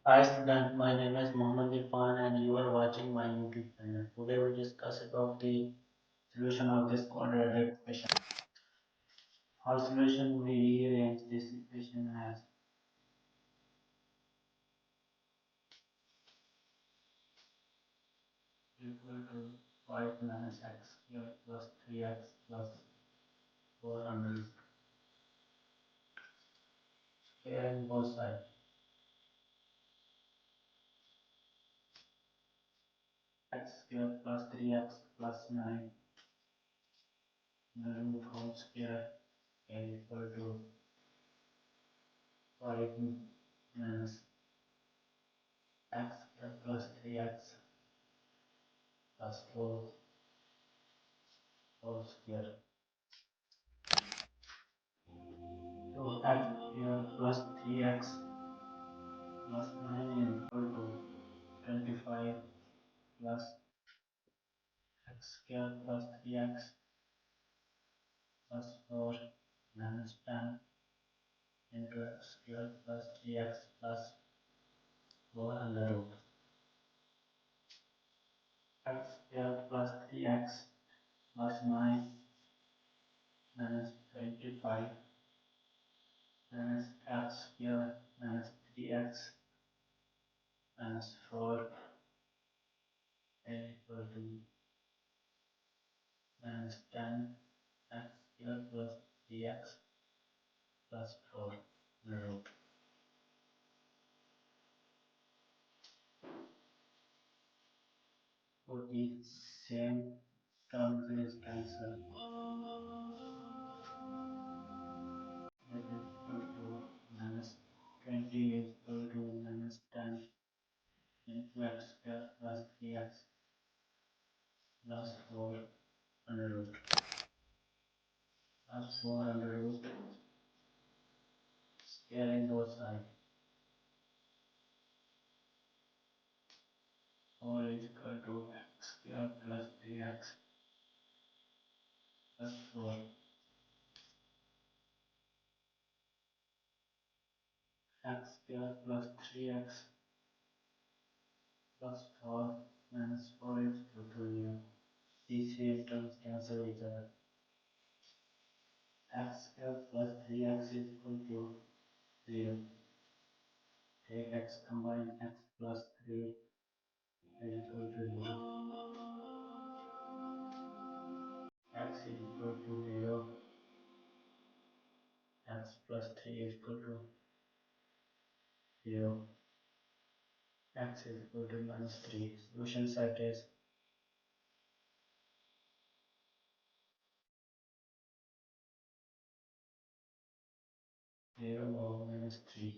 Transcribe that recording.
Hi student, my name is Mohammed Irfan and you are watching my YouTube channel. Today we discuss about the solution of this quadratic equation. For solution we rearrange this equation as equal to 5 minus x squared plus 3x plus 4 under root. Squaring both sides. X squared plus 3x plus 9 under root whole square is equal to 5 minus x squared plus 3x plus 4 whole square. So x square plus 3x plus 9 is equal to 25 plus x square plus 3x plus 4 minus 10 into x square plus 3x plus 4 under root. X square plus 3x plus 9 minus 25 minus x square minus 3x minus 4 is equal to minus 10 x square plus 3x plus 4 under root. For each same term is cancelled. That is equal to minus 20 is equal to minus 10 into x square plus 3x plus 4 under root plus 4 under root squaring both sides. 4 is equal to x square plus 3x plus 4 x square plus 3x plus 4 minus 4 is equal to 0. These same terms cancel each other. X square plus 3x is equal to 0. Take x combine x plus 3 is equal to 0. X is equal to 0. X plus 3 is equal to 0. X is equal to minus 3. Solution set is 0 over minus 3.